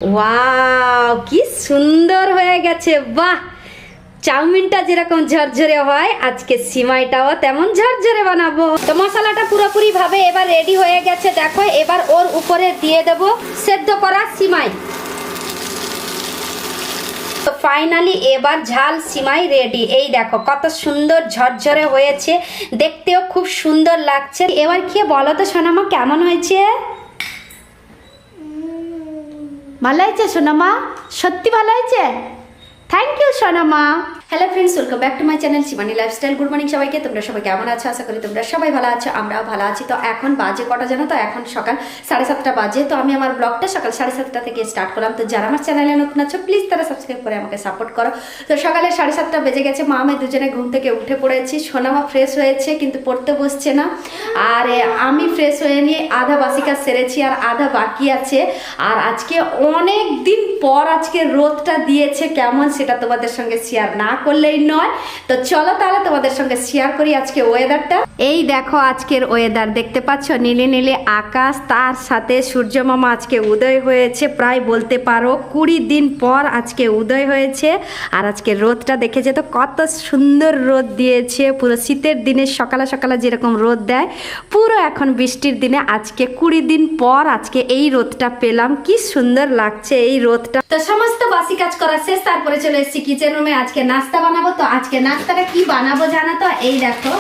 Wow, কি সুন্দর হয়ে গেছে। বাহ, চাউমিনটা যেরকম ঝরঝরে হয় আজকে সিমাইটাও তেমন ঝরঝরে বানাবো। তো মশলাটা পুরোপুরি ভাবে এবার রেডি হয়ে গেছে। দেখো, এবার ওর উপরে দিয়ে দেব সেদ্ধ করা সিমাই। তো ফাইনালি এবার ঝাল সিমাই রেডি। এই দেখো কত সুন্দর ঝরঝরে হয়েছে, দেখতেও খুব সুন্দর লাগছে। এবার খেয়ে বলো তো সোনামা, কেমন হয়েছে? ভালো হয়েছে সোনামা? সত্যি ভালো হয়েছে? থ্যাংক ইউ সোনামা। Hello friends, welcome back to my channel Shivani lifestyle. Good morning সবাইকে। তোমরা সবাই কেমন আছো? আশা করি তোমরা সবাই ভালো আছো, আমরাও ভালো আছি। তো এখন বাজে কটা জানো তো? এখন সকাল 7:30 বাজে। তো আমি আমার ব্লগটা সকাল 7:30 থেকে স্টার্ট করলাম। তো যারা আমার চ্যানেলে নতুন আছো প্লিজ তারা সাবস্ক্রাইব করে আমাকে সাপোর্ট করো। তো সকালে 7:30 বেজে গেছে। মা আমি দুজনে ঘুম থেকে উঠে পড়েছি। সোনামা ফ্রেশ হয়েছে কিন্তু পড়তে বসছে না, আর আমি ফ্রেশ হয়ে নিয়ে আধা বাসি কাজ সেরেছি আর আধা বাকি আছে। আর আজকে অনেক দিন পর আজকে রোদটা দিয়েছে, কেমন সেটা তোমাদের সঙ্গে শেয়ার না করলেই নয়। তো চলো তাহলে তোমাদের সঙ্গে শেয়ার করি আজকে ওয়েদারটা। এই দেখো আজকের ওয়েদার দেখতে পাচ্ছ, নীলে নীলে আকাশ, তার সাথে সূর্য মামা আজকে উদয় হয়েছে। প্রায় বলতে পারো 20 দিন পর আজকে উদয় হয়েছে। আর আজকে রোদটা দেখেছে তো কত সুন্দর রোদ দিয়েছে। পুরো শীতের দিনে সকালে সকালে যেরকম রোদ দেয়, পুরো এখন বৃষ্টির দিনে আজকে 20 দিন পর আজকে এই রোদটা পেলাম। কি সুন্দর লাগছে এই রোদটা। তো সমস্ত বাসি কাজ করা শেষ, তারপরে চলে এসেছি কিচেন রুমে। আজকে নাস্তা বানাবো। তো আজকে নাস্তাটা কি বানাবো জানো তো? এই দেখো,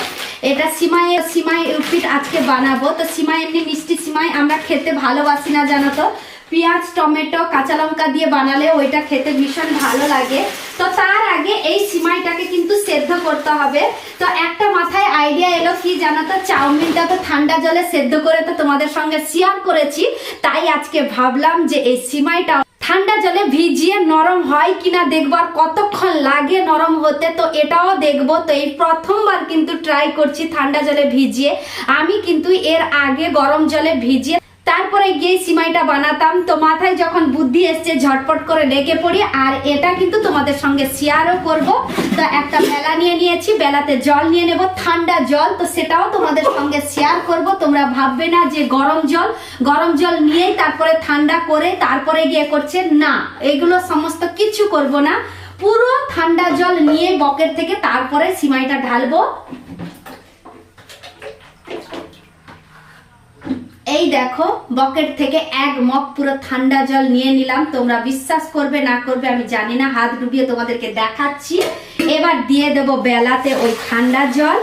এটা সিমাই উপীট আজকে বানাবো। তো সিমাই এমনি মিষ্টি সিমাই আমরা খেতে ভালোবাসি না জানো তো, পেঁয়াজ টমেটো কাঁচা লঙ্কা দিয়ে বানালে ওইটা খেতে ভীষণ ভালো লাগে। তো তার আগে এই সিমাইটাকে কিন্তু সেদ্ধ করতে হবে। তো একটা মাথায় আইডিয়া এলো, কি জানো তো, চাউমিনটা তো ঠান্ডা জলে সেদ্ধ করে তো তোমাদের সঙ্গে শেয়ার করেছি, তাই আজকে ভাবলাম যে এই সিমাইটা ঠান্ডা জলে ভিজিয়ে নরম হয় কিনা দেখবো, আর কতক্ষণ লাগে নরম হতে, তো এটাও দেখবো। তো এই প্রথমবার কিন্তু ট্রাই করছি ঠান্ডা জলে ভিজিয়ে। আমি কিন্তু এর আগে গরম জলে ভিজিয়ে তারপরে গিয়ে সিমাইটা বানাতাম। তো মাথায় যখন বুদ্ধি এসছে ঝটপট করে লেগে পড়ি, আর এটা কিন্তু তোমাদের সঙ্গে শেয়ারও করব। তো একটা বেলা নিয়ে নিয়েছি, বেলাতে জল নিয়ে নেব, ঠান্ডা জল। তো সেটাও তোমাদের সঙ্গে শেয়ার করব। তোমরা ভাববে না যে গরম জল নিয়েই তারপরে ঠান্ডা করে তারপরে গিয়ে করছে, না, এগুলো সমস্ত কিছু করব না। পুরো ঠান্ডা জল নিয়ে বকেট থেকে তারপরে সিমাইটা ঢালবো। এই দেখো, বকেট থেকে 1 মগ পুরো ঠান্ডা জল নিয়ে নিলাম। তোমরা বিশ্বাস করবে না করবে আমি জানি না, হাত ডুবিয়ে তোমাদেরকে দেখাচ্ছি। এবার দিয়ে দেব বেলাতে ওই ঠান্ডা জল।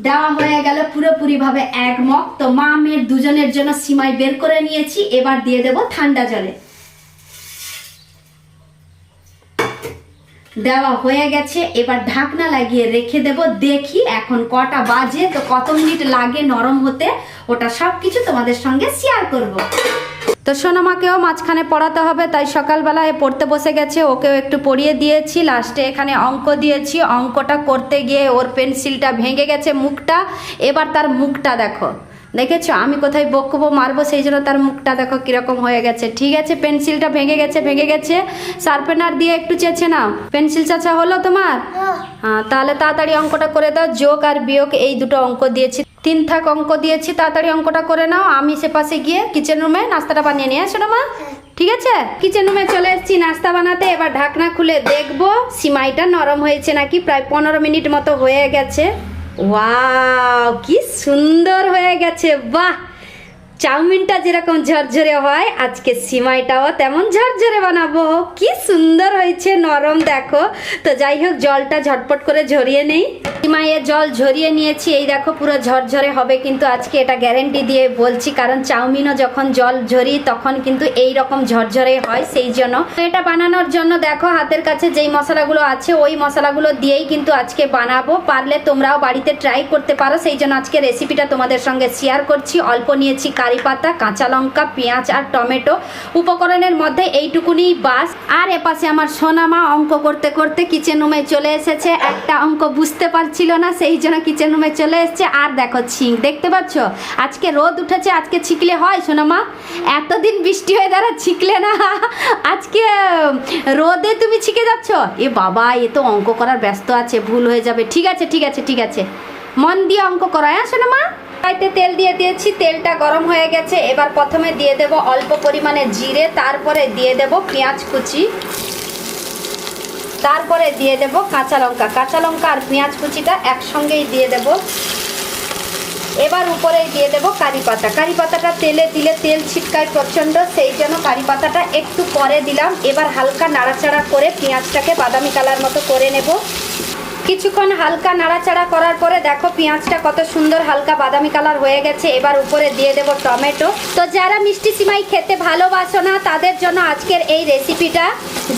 দেওয়া হয়ে গেল পুরোপুরি ভাবে 1 মগ। তো মা মেয়ের দুজনের জন্য সিমাই বের করে নিয়েছি। এবার দিয়ে দেব ঠান্ডা জলে। দেওয়া হয়ে গেছে, এবার ঢাকনা লাগিয়ে রেখে দেব। দেখি এখন কটা বাজে, তো কত মিনিট লাগে নরম হতে, ওটা সবকিছু তোমাদের সঙ্গে শেয়ার করব। তো সোনামাকেও মাঝখানে পড়াতে হবে, তাই সকালবেলায় পড়তে বসে গেছে, ওকেও একটু পড়িয়ে দিয়েছি। লাস্টে এখানে অঙ্ক দিয়েছি, অঙ্কটা করতে গিয়ে ওর পেন্সিলটা ভেঙে গেছে মুখটা। এবার তার মুখটা দেখো, দেখেছো আমি কোথায় বকবো মারবো, সেই জন্য তার মুখটা দেখো কিরকম হয়ে গেছে। ঠিক আছে, পেন্সিলটা ভেঙে গেছে। শার্পেনার দিয়ে একটু চেঁচে নাও। পেন্সিল চাচা হলো তোমার? হ্যাঁ, তাহলে তাড়াতাড়ি অঙ্কটা করে দাও। যোগ আর বিয়োগ এই দুটো অঙ্ক দিয়েছি, 3 থাক অঙ্ক দিয়েছি। তাড়াতাড়ি অঙ্কটা করে নাও। আমি সে পাশে গিয়ে কিচেন রুমে নাস্তাটা বানিয়ে নিয়ে আসো না মা। ঠিক আছে, কিচেন রুমে চলে এসেছি নাস্তা বানাতে। এবার ঢাকনা খুলে দেখবো সিমাইটা নরম হয়েছে নাকি। প্রায় 15 মিনিট মতো হয়ে গেছে। ওয়াও, কি সুন্দর হয়ে গেছে। বাহ, চাউমিনটা যেরকম ঝরঝরে হয় আজকে সিমাইটাও তেমন ঝরঝরে বানাবো। কি সুন্দর হয়েছে, নরম দেখো। তো যাই হোক, জলটা ঝটপট করে ঝরিয়ে নেই। সিমাইয়ের জল ঝরিয়ে নিয়েছি। এই দেখো পুরো ঝরঝরে হবে কিন্তু আজকে, এটা গ্যারেন্টি দিয়ে বলছি, কারণ চাউমিনও যখন জল ঝরি তখন কিন্তু এই রকম ঝরঝরে হয়, সেই জন্য। এটা বানানোর জন্য দেখো হাতের কাছে যেই মশলাগুলো আছে ওই মশলাগুলো দিয়েই কিন্তু আজকে বানাবো। পারলে তোমরাও বাড়িতে ট্রাই করতে পারো, সেই জন্য আজকে রেসিপিটা তোমাদের সঙ্গে শেয়ার করছি। অল্প নিয়েছি কারি পাতা, কাঁচা লঙ্কা, পেঁয়াজ আর টমেটো। উপকরণের মধ্যে এইটুকুনি বাস। আর এপাশে আমার সোনামা অঙ্ক করতে করতে কিচেন রুমে চলে এসেছে। একটা অঙ্ক বুঝতে পারছিল না, সেই জন্য কিচেন রুমে চলে এসেছে। আর দেখো ছিং, দেখতে পাচ্ছ আজকে রোদ উঠেছে, আজকে ছিকলে হয় সোনামা? এতদিন বৃষ্টি হয়ে দাঁড়া ছিকলে না, আজকে রোদে তুমি ছিকে যাচ্ছ? এ বাবা, এ তো অঙ্ক করার ব্যস্ত আছে, ভুল হয়ে যাবে। ঠিক আছে, মন দিয়ে অঙ্ক করা, হ্যাঁ সোনামা? কড়াইতে তেল দিয়ে দিয়েছি, তেলটা গরম হয়ে গেছে। এবার প্রথমে দিয়ে দেব অল্প পরিমাণে জিরে, তারপরে দিয়ে দেব পেঁয়াজ কুচি, তারপরে দিয়ে দেব কাঁচা লঙ্কা আর পেঁয়াজ কুচিটা একসঙ্গেই দিয়ে দেব। এবার উপরে দিয়ে দেব কারি পাতাটা তেলে দিলে তেল ছিটকায় প্রচণ্ড, সেই জন্য কারি পাতাটা একটু পরে দিলাম। এবার হালকা নাড়াচাড়া করে পেঁয়াজটাকে বাদামি কালার মতো করে নেব। কিছুক্ষণ হালকা নাড়াচাড়া করার পরে দেখো পেঁয়াজটা কত সুন্দর হালকা বাদামি কালার হয়ে গেছে। এবার উপরে দিয়ে দেব টমেটো। তো যারা মিষ্টি সিমাই খেতে ভালোবাসো না তাদের জন্য আজকের এই রেসিপিটা,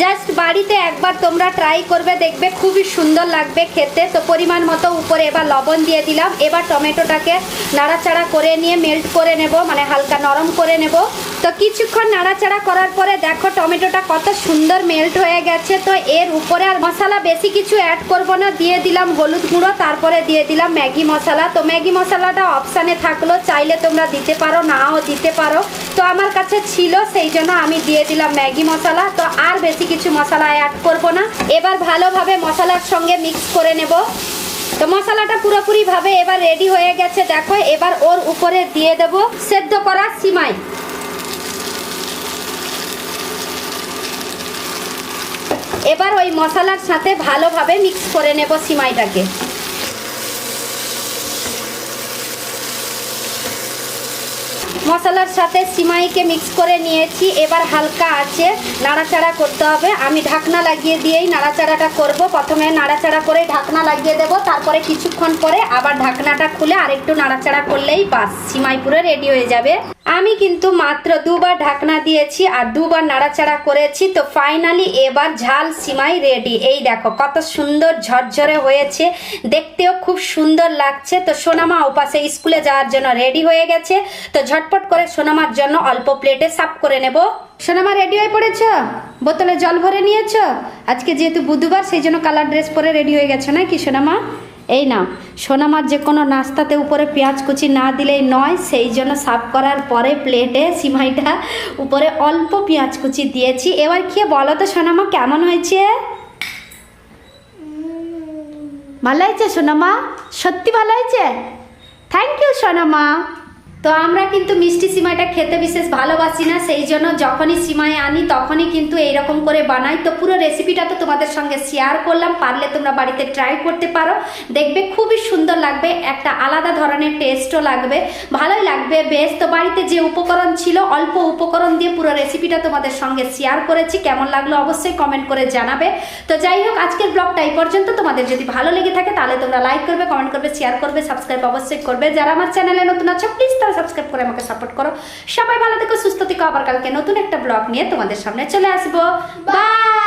জাস্ট বাড়িতে একবার তোমরা ট্রাই করবে, দেখবে খুবই সুন্দর লাগবে খেতে। তো পরিমাণ মতো উপরে এবার লবণ দিয়ে দিলাম। এবার টমেটোটাকে নাড়াচাড়া করে নিয়ে মেল্ট করে নেব, মানে হালকা নরম করে নেব। তো কিছুক্ষণ নাড়াচাড়া করার পরে দেখো টমেটোটা কত সুন্দর মেল্ট হয়ে গেছে। তো এর উপরে আর মশলা বেশি কিছু অ্যাড করব না, দিয়ে দিলাম হলুদ গুঁড়ো, তারপরে দিয়ে দিলাম ম্যাগি মশলা। তো ম্যাগি মশলাটা অপশানে থাকলো, চাইলে তোমরা দিতে পারো, নাও দিতে পারো। তো আমার কাছে ছিল সেই জন্য আমি দিয়ে দিলাম ম্যাগি মশলা। তো আর বেশি কিছু মশলা অ্যাড করব না। এবার ভালোভাবে মশলার সঙ্গে মিক্স করে নেব। তো মশলাটা পুরোপুরিভাবে এবার রেডি হয়ে গেছে দেখো। এবার ওর উপরে দিয়ে দেব সেদ্ধ করা সিমাই। এবার ওই মশলার সাথে ভালোভাবে মিক্স করে নেব সিমাইটাকে। মশলার সাথে সিমাইকে মিক্স করে নিয়েছি। এবার হালকা আছে নাড়াচাড়া করতে হবে। আমি ঢাকনা লাগিয়ে দিয়েই নাড়াচাড়াটা করব। প্রথমে নাড়াচাড়া করে ঢাকনা লাগিয়ে দেব, তারপরে কিছুক্ষণ পরে আবার ঢাকনাটা খুলে আরেকটু নাড়াচাড়া করলেই বাস সিমাই পুরো রেডি হয়ে যাবে। আমি কিন্তু মাত্র দুবার ঢাকনা দিয়েছি আর দুবার নাড়াচাড়া করেছি। তো ফাইনালি এবার ঝাল সিমাই রেডি। এই দেখো কত সুন্দর ঝরঝরে হয়েছে, দেখতেও খুব সুন্দর লাগছে। তো সোনামা ওপাশে স্কুলে যাওয়ার জন্য রেডি হয়ে গেছে। তো ঝটপট করে সোনামার জন্য অল্প প্লেটে সার্ভ করে নেব। সোনামা রেডি হয়ে পড়েছ, বোতলে জল ভরে নিয়েছ। আজকে যেহেতু বুধবার সেই জন্য কালার ড্রেস পরে রেডি হয়ে গেছো নাকি সোনামা? এই না, সোনামার যে কোনো নাস্তাতে উপরে পেঁয়াজ কুচি না দিলেই নয়, সেই জন্য সার্ভ করার পরে প্লেটে সিমাইটা উপরে অল্প পেঁয়াজ কুচি দিয়েছি। এবার খেয়ে বলো তো সোনামা কেমন হয়েছে? ভালো হয়েছে সোনামা? সত্যি ভালো হয়েছে? থ্যাংক ইউ সোনামা। তো আমরা কিন্তু মিষ্টি সিমাইটা খেতে বিশেষ ভালোবাসি না, সেই জন্য যখনই সিমাই আনি তখনই কিন্তু এইরকম করে বানাই। তো পুরো রেসিপিটা তো তোমাদের সঙ্গে শেয়ার করলাম, পারলে তোমরা বাড়িতে ট্রাই করতে পারো, দেখবে খুবই সুন্দর লাগবে, একটা আলাদা ধরনের টেস্টও লাগবে, ভালোই লাগবে বেশ। তো বাড়িতে যে উপকরণ ছিল অল্প উপকরণ দিয়ে পুরো রেসিপিটা তোমাদের সঙ্গে শেয়ার করেছি। কেমন লাগলো অবশ্যই কমেন্ট করে জানাবে। তো যাই হোক, আজকের ব্লগটা এই পর্যন্ত। তোমাদের যদি ভালো লেগে থাকে তাহলে তোমরা লাইক করবে, কমেন্ট করবে, শেয়ার করবে, সাবস্ক্রাইব অবশ্যই করবে। যারা আমার চ্যানেলে নতুন আছো প্লিজ সাবস্ক্রাইব করে আমাকে সাপোর্ট করো। সবাই ভালো থেকো, সুস্থ থেকো। আবার কালকে নতুন একটা ব্লগ নিয়ে তোমাদের সামনে চলে আসবো। বাই।